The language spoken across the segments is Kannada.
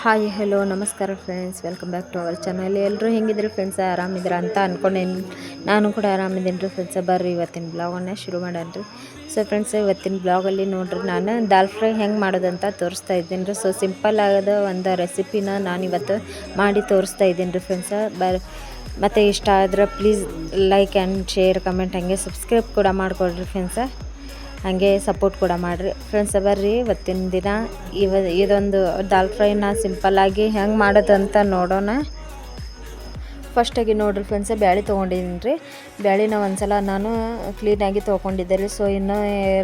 ಹಾಯ್ ಹಲೋ ನಮಸ್ಕಾರ friends, welcome back to our channel. ಎಲ್ಲರೂ ಹೆಂಗಿದ್ರಿ ಫ್ರೆಂಡ್ಸ? ಆರಾಮಿದ್ದೀರಾ ಅಂತ ಅಂದ್ಕೊಂಡೇನು. ನಾನು ಕೂಡ ಆರಾಮಿದ್ದೀನಿ ರೀ ಫ್ರೆಂಡ್ಸ. ಬರ್ರಿ ಇವತ್ತಿನ ಬ್ಲಾಗನ್ನು ಶುರು ಮಾಡೋಣ ರೀ. ಸೊ ಫ್ರೆಂಡ್ಸ್, ಇವತ್ತಿನ ಬ್ಲಾಗಲ್ಲಿ ನೋಡ್ರಿ, ನಾನು ದಾಲ್ ಫ್ರೈ ಹೆಂಗೆ ಮಾಡೋದಂತ ತೋರಿಸ್ತಾ ಇದ್ದೀನಿ ರೀ. ಸೊ ಸಿಂಪಲ್ ಆಗೋದ ಒಂದು ರೆಸಿಪಿನ ನಾನಿವತ್ತು ಮಾಡಿ ತೋರಿಸ್ತಾ ಇದ್ದೀನಿ ರೀ ಫ್ರೆಂಡ್ಸ. ಮತ್ತು ಇಷ್ಟ ಆದ್ರೆ please like and share, comment, ಹಾಗೆ ಸಬ್ಸ್ಕ್ರೈಬ್ ಕೂಡ ಮಾಡಿಕೊಡ್ರಿ ಫ್ರೆಂಡ್ಸ. ಹಾಗೆ ಸಪೋರ್ಟ್ ಕೂಡ ಮಾಡಿರಿ ಫ್ರೆಂಡ್ಸ್. ಬರ್ರಿ ಇವತ್ತಿನ ದಿನ ಇದೊಂದು ದಾಲ್ ಫ್ರೈನ ಸಿಂಪಲ್ಲಾಗಿ ಹೆಂಗೆ ಮಾಡೋದು ಅಂತ ನೋಡೋಣ. ಫಸ್ಟಾಗಿ ನೋಡಿರಿ ಫ್ರೆಂಡ್ಸ, ಬ್ಯಾಳೆ ತೊಗೊಂಡಿದ್ದೀನಿ ರೀ. ಬ್ಯಾಳಿನ ಒಂದು ಸಲ ನಾನು ಕ್ಲೀನಾಗಿ ತೊಗೊಂಡಿದ್ದೆ ರೀ. ಸೊ ಇನ್ನೂ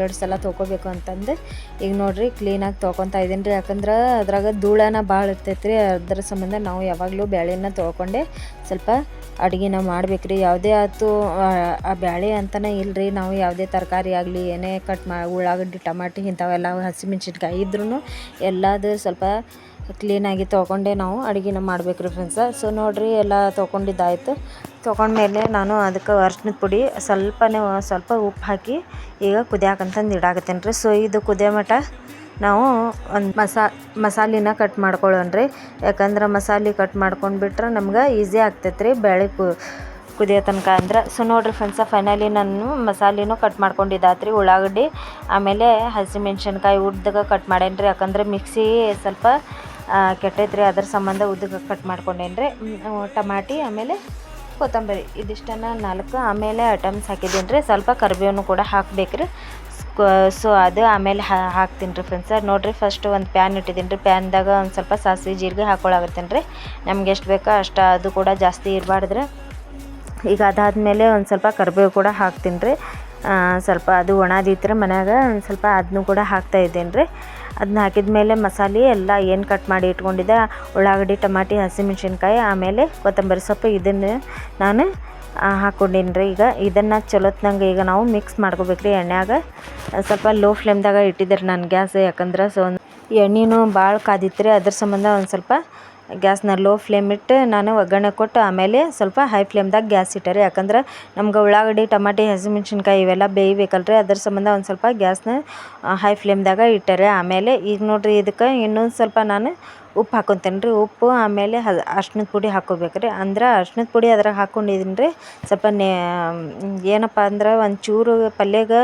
2 ಸಲ ತೊಗೋಬೇಕು ಅಂತಂದು ಈಗ ನೋಡಿರಿ ಕ್ಲೀನಾಗಿ ತೊಗೊತಾ ಇದ್ದೀನಿ ರೀ. ಯಾಕಂದ್ರೆ ಅದ್ರಾಗ ಧೂಳನ ಭಾಳ ಇರ್ತೈತೆ ರೀ. ಅದ್ರ ಸಂಬಂಧ ನಾವು ಯಾವಾಗಲೂ ಬ್ಯಾಳೆನ ತೊಗೊಂಡೆ ಸ್ವಲ್ಪ ಅಡುಗೆನ ಮಾಡ್ಬೇಕು ರೀ. ಯಾವುದೇ ಆಯ್ತು ಆ ಬ್ಯಾಳೆ ಅಂತಲೇ ಇಲ್ಲ ರೀ, ನಾವು ಯಾವುದೇ ತರಕಾರಿ ಆಗಲಿ ಏನೇ ಉಳ್ಳಾಗಡ್ಡಿ, ಟಮಾಟಿ ಇಂಥವೆಲ್ಲ ಹಸಿಮೆಣ್ಸಿನ್ಕಾಯಿ ಇದ್ರೂ ಎಲ್ಲದು ಸ್ವಲ್ಪ ಕ್ಲೀನಾಗಿ ತೊಗೊಂಡೆ ನಾವು ಅಡುಗೆನ ಮಾಡ್ಬೇಕು ರೀ ಫ್ರೆಂಡ್ಸ. ಸೊ ನೋಡಿರಿ ಎಲ್ಲ ತೊಗೊಂಡಿದ್ದಾಯಿತು. ತೊಗೊಂಡ್ಮೇಲೆ ನಾನು ಅದಕ್ಕೆ ಅರ್ಶಿನದ ಪುಡಿ ಸ್ವಲ್ಪ ಉಪ್ಪು ಹಾಕಿ ಈಗ ಕುದಿಯಾಕಂತಂದು ಇಡಾಕತ್ತೀನಿ ರೀ. ಸೊ ಇದು ಕುದಿಯೋ ಮಟ್ಟ ನಾವು ಒಂದು ಮಸಾಲಿನ ಕಟ್ ಮಾಡ್ಕೊಳ್ಳೋಣ ರೀ. ಯಾಕಂದ್ರೆ ಮಸಾಲೆ ಕಟ್ ಮಾಡ್ಕೊಂಡ್ಬಿಟ್ರೆ ನಮ್ಗೆ ಈಸಿ ಆಗ್ತೈತೆ ರೀ ಬೇಳೆ ಕುದಿಯೋ ತನಕ ಅಂದ್ರೆ. ಸೊ ನೋಡಿರಿ ಫ್ರೆಂಡ್ಸ, ಫೈನಲಿ ನಾನು ಮಸಾಲೆನೂ ಕಟ್ ಮಾಡ್ಕೊಂಡಿದ್ದಾತ್ರಿ. ರೀ ಉಳ್ಳಾಗಡ್ಡಿ ಆಮೇಲೆ ಹಸಿಮೆಣ್ಸಿನ್ಕಾಯಿ ಉದ್ದಗೆ ಕಟ್ ಮಾಡೇನಿ ರೀ. ಯಾಕಂದ್ರೆ ಮಿಕ್ಸಿ ಸ್ವಲ್ಪ ಕೆಟ್ಟೈತ್ರಿ, ಅದ್ರ ಸಂಬಂಧ ಉದ್ದಗೆ ಕಟ್ ಮಾಡ್ಕೊಂಡೇನಿ ರೀ. ಟಮಾಟಿ ಆಮೇಲೆ ಕೊತ್ತಂಬರಿ ಇದಿಷ್ಟನ್ನು 4 ಆಮೇಲೆ ಐಟಮ್ಸ್ ಹಾಕಿದ್ದೀನಿ ರೀ. ಸ್ವಲ್ಪ ಕರಿಬೇವನ್ನು ಕೂಡ ಹಾಕ್ಬೇಕು ರೀ. ಸೊ ಅದು ಆಮೇಲೆ ಹಾಕ್ತೀನಿ ರೀ ಫ್ರೆಂಡ್ಸ. ನೋಡಿರಿ ಫಸ್ಟ್ ಒಂದು ಪ್ಯಾನ್ ಇಟ್ಟಿದ್ದೀನಿ ರೀ. ಪ್ಯಾನ್ದಾಗ ಒಂದು ಸ್ವಲ್ಪ ಸಾಸಿವೆ ಜೀರಿಗೆ ಹಾಕ್ಕೊಳಕತ್ತೀನಿ ರೀ. ನಮ್ಗೆ ಎಷ್ಟು ಬೇಕೋ ಅಷ್ಟು, ಅದು ಕೂಡ ಜಾಸ್ತಿ ಇರಬಾರ್ದ್ರಿ. ಈಗ ಅದಾದಮೇಲೆ ಒಂದು ಸ್ವಲ್ಪ ಕರಿಬೇವು ಕೂಡ ಹಾಕ್ತೀನಿ ರೀ. ಸ್ವಲ್ಪ ಅದು ಒಣದಿತ್ತು ಮನ್ಯಾಗ, ಒಂದು ಸ್ವಲ್ಪ ಅದನ್ನೂ ಕೂಡ ಹಾಕ್ತಾಯಿದ್ದೀನಿ ರೀ. ಅದನ್ನ ಹಾಕಿದ ಮೇಲೆ ಮಸಾಲೆ ಎಲ್ಲ ಏನು ಕಟ್ ಮಾಡಿ ಇಟ್ಕೊಂಡಿದ್ದೆ, ಉಳ್ಳಾಗಡ್ಡಿ, ಟಮಾಟಿ, ಹಸಿಮೆಣ್ಸಿನ್ಕಾಯಿ ಆಮೇಲೆ ಕೊತ್ತಂಬರಿ ಸೊಪ್ಪು ಇದನ್ನು ನಾನು ಹಾಕ್ಕೊಂಡೀನಿ ರೀ. ಈಗ ಇದನ್ನು ಚಲೋತ್ನಂಗೆ ಈಗ ನಾವು ಮಿಕ್ಸ್ ಮಾಡ್ಕೋಬೇಕು ರೀ ಎಣ್ಣೆಯಾಗ. ಸ್ವಲ್ಪ ಲೋ ಫ್ಲೇಮ್ದಾಗ ಇಟ್ಟಿದ್ದೆ ನಾನು ಗ್ಯಾಸ್. ಯಾಕಂದ್ರೆ ಸೊ ಎಣ್ಣೆನೂ ಭಾಳ ಕಾದಿತ್ತು ರೀ. ಅದ್ರ ಸಂಬಂಧ ಒಂದು ಸ್ವಲ್ಪ ಗ್ಯಾಸ್ನ ಲೋ ಫ್ಲೇಮ್ ಇಟ್ಟು ನಾನು ಒಗ್ಗರಣೆ ಕೊಟ್ಟು ಆಮೇಲೆ ಸ್ವಲ್ಪ ಹೈ ಫ್ಲೇಮ್ದಾಗ ಗ್ಯಾಸ್ ಇಟ್ಟರೆ. ಯಾಕಂದ್ರೆ ನಮ್ಗೆ ಉಳ್ಳಾಗಡ್ಡಿ, ಟಮಾಟಿ, ಹಸಿಮೆಣ್ಸಿನ್ಕಾಯಿ ಇವೆಲ್ಲ ಬೇಯಬೇಕಲ್ರಿ. ಅದ್ರ ಸಂಬಂಧ ಒಂದು ಸ್ವಲ್ಪ ಗ್ಯಾಸ್ನ ಹೈ ಫ್ಲೇಮ್ದಾಗ ಇಟ್ಟರೆ. ಆಮೇಲೆ ಈಗ ನೋಡಿರಿ ಇದಕ್ಕೆ ಇನ್ನೊಂದು ಸ್ವಲ್ಪ ನಾನು ಉಪ್ಪು ಹಾಕ್ಕೊತೇನೆ ರೀ. ಉಪ್ಪು ಆಮೇಲೆ ಅರ್ಶಿನದ ಪುಡಿ ಹಾಕ್ಕೋಬೇಕು ರೀ. ಅಂದ್ರೆ ಅರ್ಶಿನದ ಪುಡಿ ಅದ್ರಾಗ ಹಾಕ್ಕೊಂಡಿದ್ದೀನಿ ರೀ. ಸ್ವಲ್ಪ ಏನಪ್ಪ ಅಂದ್ರೆ ಒಂಚೂರು ಪಲ್ಯಗೆ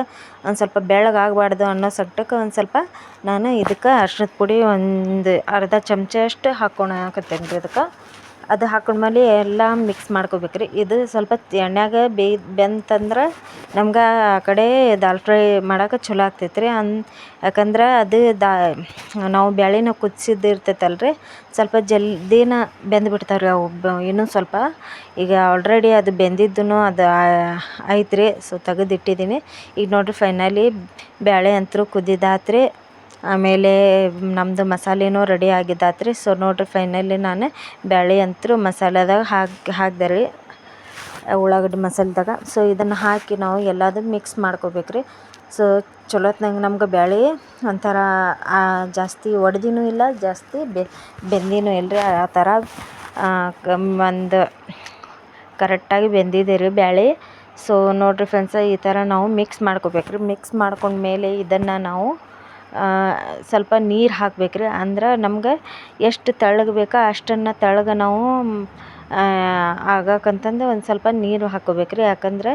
ಒಂದು ಸ್ವಲ್ಪ ಬೆಳ್ಳಗೆ ಆಗಬಾರ್ದು ಅನ್ನೋ ಸಟ್ಟಕ್ಕೆ ಒಂದು ಸ್ವಲ್ಪ ನಾನು ಇದಕ್ಕೆ ಅರ್ಶಿನದ ಪುಡಿ ಒಂದು ಅರ್ಧ ಚಮಚ ಅಷ್ಟು ಹಾಕ್ಕೊಳಕತ್ತೇನೆ ರೀ ಇದಕ್ಕೆ. ಅದು ಹಾಕೊಂಡ್ಮೇಲೆ ಎಲ್ಲ ಮಿಕ್ಸ್ ಮಾಡ್ಕೋಬೇಕು ರೀ. ಇದು ಸ್ವಲ್ಪ ಎಣ್ಣೆಯಾಗ ಬೆಂತಂದ್ರೆ ನಮ್ಗೆ ಆ ಕಡೆ ದಾಲ್ ಫ್ರೈ ಮಾಡೋಕೆ ಚಲೋ ಆಗ್ತೈತೆ ರೀ. ಯಾಕಂದ್ರೆ ಅದು ನಾವು ಬ್ಯಾಳೆನ ಕುದಿಸಿದ್ದು ಇರ್ತೈತಲ್ರಿ, ಸ್ವಲ್ಪ ಜಲ್ದಿನ ಬೆಂದ್ಬಿಡ್ತಾವೆ ರೀ ಅವು. ಇನ್ನೂ ಸ್ವಲ್ಪ ಈಗ ಆಲ್ರೆಡಿ ಅದು ಬೆಂದಿದ್ದೂ ಅದು ಐತ್ರಿ. ಸೊ ತೆಗೆದಿಟ್ಟಿದ್ದೀನಿ. ಈಗ ನೋಡಿರಿ ಫೈನಲಿ ಬ್ಯಾಳೆ ಅಂತೂ ಕುದಿದಾತ್ರಿ. ಆಮೇಲೆ ನಮ್ಮದು ಮಸಾಲೆನೂ ರೆಡಿ ಆಗಿದ್ದಾತ್ರಿ. ಸೊ ನೋಡಿರಿ ಫೈನಲಿ ನಾನು ಬ್ಯಾಳೆ ಅಂತೂ ಮಸಾಲೆದಾಗ ಹಾಕಿದೆ ರೀ, ಉಳ್ಳಾಗಡ್ಡಿ ಮಸಾಲೆದಾಗ. ಸೊ ಇದನ್ನು ಹಾಕಿ ನಾವು ಎಲ್ಲದೂ ಮಿಕ್ಸ್ ಮಾಡ್ಕೋಬೇಕು ರೀ. ಸೊ ಚಲೋತ್ನಂಗೆ ನಮ್ಗೆ ಬ್ಯಾಳೆ ಒಂಥರ ಜಾಸ್ತಿ ಒಡೆದಿನೂ ಇಲ್ಲ, ಜಾಸ್ತಿ ಬೆಂದಿನೂ ಇಲ್ಲ ರೀ. ಆ ಥರ ಒಂದು ಕರೆಕ್ಟಾಗಿ ಬೆಂದಿದೆ ರೀ ಬ್ಯಾಳೆ. ಸೊ ನೋಡಿರಿ ಫ್ರೆಂಡ್ಸ, ಈ ಥರ ನಾವು ಮಿಕ್ಸ್ ಮಾಡ್ಕೋಬೇಕು ರೀ. ಮಿಕ್ಸ್ ಮಾಡ್ಕೊಂಡ್ಮೇಲೆ ಇದನ್ನು ನಾವು ಸ್ವಲ್ಪ ನೀರು ಹಾಕ್ಬೇಕು ರೀ. ಅಂದ್ರೆ ನಮ್ಗೆ ಎಷ್ಟು ತೆಳ್ಳಗೆ ಬೇಕೋ ಅಷ್ಟನ್ನು ತೆಳ್ಳಗೆ ನಾವು ಆಗಕ್ಕಂತಂದು ಒಂದು ಸ್ವಲ್ಪ ನೀರು ಹಾಕ್ಕೋಬೇಕು ರೀ. ಯಾಕಂದ್ರೆ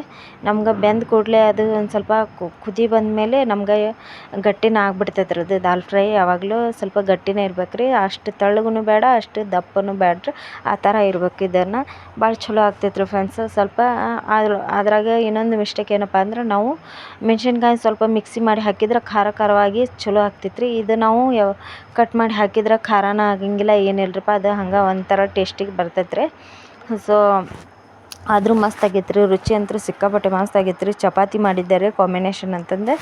ನಮ್ಗೆ ಬೆಂದ ಕೂಡಲೇ ಅದು ಒಂದು ಸ್ವಲ್ಪ ಕುದಿ ಬಂದಮೇಲೆ ನಮ್ಗೆ ಗಟ್ಟಿನ ಆಗ್ಬಿಡ್ತೈತೆ ರೀ ಅದು ದಾಲ್ ಫ್ರೈ. ಯಾವಾಗಲೂ ಸ್ವಲ್ಪ ಗಟ್ಟಿನೇ ಇರ್ಬೇಕು ರೀ. ಅಷ್ಟು ತೆಳ್ಳಗೂ ಬೇಡ, ಅಷ್ಟು ದಪ್ಪನೂ ಬೇಡ್ರಿ. ಆ ಥರ ಇರ್ಬೇಕು. ಇದನ್ನು ಭಾಳ ಚಲೋ ಆಗ್ತೈತೆ ರೀ ಫ್ರೆಂಡ್ಸ್. ಸ್ವಲ್ಪ ಅದ್ರಾಗ ಇನ್ನೊಂದು ಮಿಸ್ಟೇಕ್ ಏನಪ್ಪ ಅಂದ್ರೆ ನಾವು ಮೆಣ್ಸಿನ್ಕಾಯಿ ಸ್ವಲ್ಪ ಮಿಕ್ಸಿ ಮಾಡಿ ಹಾಕಿದ್ರೆ ಖಾರವಾಗಿ ಚಲೋ ಆಗ್ತೈತೆ ರೀ. ಇದು ನಾವು ಕಟ್ ಮಾಡಿ ಹಾಕಿದ್ರೆ ಖಾರನ ಆಗಂಗಿಲ್ಲ, ಏನಿಲ್ಲರಿಪ್ಪ. ಅದು ಹಂಗೆ ಒಂಥರ ಟೇಸ್ಟಿಗೆ ಬರ್ತೈತೆ ರೀ. ಸೊ ಆದರೂ ಮಸ್ತ್ ಆಗೈತೆ ರೀ. ರುಚಿ ಅಂತೂ ಸಿಕ್ಕಾಪಟ್ಟೆ ಮಸ್ತ್ ಆಗೈತೆ ರೀ. ಚಪಾತಿ ಮಾಡಿದ್ದಾರೆ ಕಾಂಬಿನೇಷನ್ ಅಂತಂದು.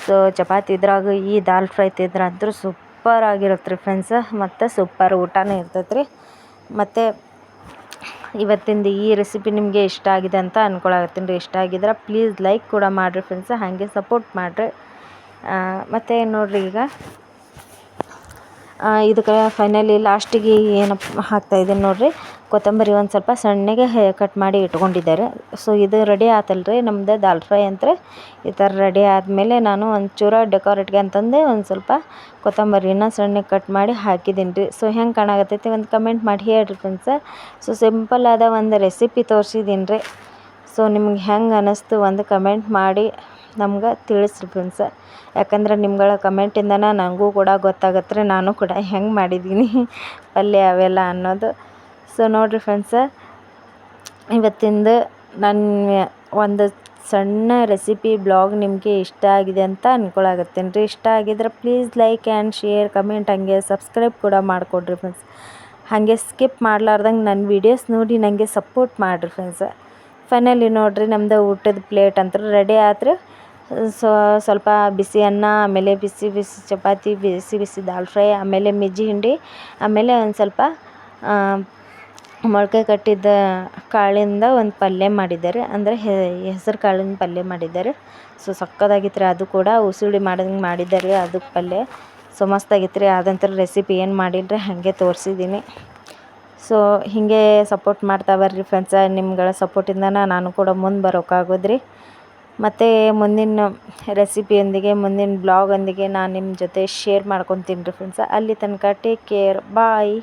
ಸೊ ಚಪಾತಿ ಇದ್ರಾಗ ಈ ದಾಲ್ ಫ್ರೈ ತಿಂದ್ರಂತೂ ಸೂಪರ್ ಆಗಿರುತ್ತೆ ರೀ ಫ್ರೆಂಡ್ಸ. ಮತ್ತು ಸೂಪರ್ ಊಟನೇ ಇರ್ತೈತೆ ರೀ. ಮತ್ತು ಇವತ್ತಿಂದು ಈ ರೆಸಿಪಿ ನಿಮಗೆ ಇಷ್ಟ ಆಗಿದೆ ಅಂತ ಅಂದ್ಕೊಳಕತ್ತೀನಿ ರೀ. ಇಷ್ಟ ಆಗಿದ್ರೆ ಪ್ಲೀಸ್ ಲೈಕ್ ಕೂಡ ಮಾಡಿರಿ ಫ್ರೆಂಡ್ಸ, ಹಾಗೆ ಸಪೋರ್ಟ್ ಮಾಡಿರಿ. ಮತ್ತು ನೋಡಿರಿ ಈಗ ಇದಕ್ಕೆ ಫೈನಲಿ ಲಾಸ್ಟಿಗೆ ಏನಪ್ಪ ಹಾಕ್ತಾಯಿದ್ದೀನಿ ನೋಡಿರಿ. ಕೊತ್ತಂಬರಿ ಒಂದು ಸ್ವಲ್ಪ ಸಣ್ಣಗೆ ಕಟ್ ಮಾಡಿ ಇಟ್ಕೊಂಡಿದ್ದಾರೆ. ಸೊ ಇದು ರೆಡಿ ಆತಲ್ರಿ ನಮ್ಮದು ದಾಲ್ ಫ್ರೈ ಅಂತ. ಈ ಥರ ರೆಡಿ ಆದಮೇಲೆ ನಾನು ಒಂಚೂರು ಡೆಕೋರೇಟ್ಗೆ ಅಂತಂದು ಒಂದು ಸ್ವಲ್ಪ ಕೊತ್ತಂಬರಿನ ಸಣ್ಣಗೆ ಕಟ್ ಮಾಡಿ ಹಾಕಿದ್ದೀನಿ ರೀ. ಸೊ ಹೆಂಗೆ ಕಾಣಾಕತ್ತೈತಿ ಒಂದು ಕಮೆಂಟ್ ಮಾಡಿ ಹೇಳ್ರಿ ಫ್ರೆಂಡ್ಸ. ಸೊ ಸಿಂಪಲ್ ಆದ ಒಂದು ರೆಸಿಪಿ ತೋರಿಸಿದ್ದೀನಿ ರೀ. ಸೊ ನಿಮ್ಗೆ ಹೆಂಗೆ ಅನ್ನಿಸ್ತು ಒಂದು ಕಮೆಂಟ್ ಮಾಡಿ ನಮ್ಗೆ ತಿಳಿಸ್ರಿ ಫ್ರೆಂಡ್ಸ. ಯಾಕಂದ್ರೆ ನಿಮ್ಗಳ ಕಮೆಂಟಿಂದನೇ ನನಗೂ ಕೂಡ ಗೊತ್ತಾಗತ್ತೆ ರೀ ನಾನು ಕೂಡ ಹೆಂಗೆ ಮಾಡಿದ್ದೀನಿ ಪಲ್ಯ ಅವೆಲ್ಲ ಅನ್ನೋದು. ಸೊ ನೋಡಿರಿ ಫ್ರೆಂಡ್ಸ, ಇವತ್ತಿಂದು ನನ್ನ ಒಂದು ಸಣ್ಣ ರೆಸಿಪಿ ಬ್ಲಾಗ್ ನಿಮಗೆ ಇಷ್ಟ ಆಗಿದೆ ಅಂತ ಅಂದ್ಕೊಳಕತ್ತೀನಿ ರೀ. ಇಷ್ಟ ಆಗಿದ್ರೆ please like and share comment ಹಂಗೆ ಸಬ್ಸ್ಕ್ರೈಬ್ ಕೂಡ ಮಾಡಿಕೊಡ್ರಿ ಫ್ರೆಂಡ್ಸ್. ಹಾಗೆ ಸ್ಕಿಪ್ ಮಾಡಲಾರ್ದಂಗೆ ನನ್ನ ವೀಡಿಯೋಸ್ ನೋಡಿ ನನಗೆ ಸಪೋರ್ಟ್ ಮಾಡಿರಿ ಫ್ರೆಂಡ್ಸ. ಫೈನಲಿ ನೋಡಿರಿ ನಮ್ಮದು ಊಟದ ಪ್ಲೇಟ್ ಅಂತ ರೆಡಿ ಆದ್ರೆ. ಸ್ವಲ್ಪ ಬಿಸಿ ಅನ್ನ, ಆಮೇಲೆ ಬಿಸಿ ಬಿಸಿ ಚಪಾತಿ, ಬಿಸಿ ಬಿಸಿ ದಾಲ್ ಫ್ರೈ, ಆಮೇಲೆ ಮಿಜ್ಜಿ ಹಿಂಡಿ, ಆಮೇಲೆ ಒಂದು ಸ್ವಲ್ಪ ಮೊಳಕೆ ಕಟ್ಟಿದ್ದ ಕಾಳಿಂದ ಒಂದು ಪಲ್ಯ ಮಾಡಿದ್ದಾರೆ. ಅಂದರೆ ಹೆಸರು ಕಾಳಿನ ಪಲ್ಯ ಮಾಡಿದ್ದಾರೆ. ಸೊ ಸಕ್ಕತ್ತಾಗಿತ್ತು ರೀ. ಅದು ಕೂಡ ಉಸುಳಿ ಮಾಡ್ದಂಗೆ ಮಾಡಿದ್ದಾರೆ ಅದು ಪಲ್ಯ. ಸೊ ಮಸ್ತಾಗಿತ್ತು ರೀ. ಅದಂತರ ರೆಸಿಪಿ ಏನು ಮಾಡಿದ್ರೆ ಹಾಗೆ ತೋರಿಸಿದ್ದೀನಿ. ಸೊ ಹೀಗೆ ಸಪೋರ್ಟ್ ಮಾಡ್ತಾ ಬರ್ರಿ ಫ್ರೆಂಡ್ಸ. ನಿಮ್ಗಳ ಸಪೋರ್ಟಿಂದನೇ ನಾನು ಕೂಡ ಮುಂದೆ ಬರೋಕ್ಕಾಗೋದ್ರಿ. ಮತ್ತು ಮುಂದಿನ ರೆಸಿಪಿಯೊಂದಿಗೆ ಮುಂದಿನ ಬ್ಲಾಗೊಂದಿಗೆ ನಾನು ನಿಮ್ಮ ಜೊತೆ ಶೇರ್ ಮಾಡ್ಕೊತೀನಿ ರೀ ಫ್ರೆಂಡ್ಸ. ಅಲ್ಲಿ ತನಕ ಟೇಕ್ ಕೇರ್, ಬಾಯ್.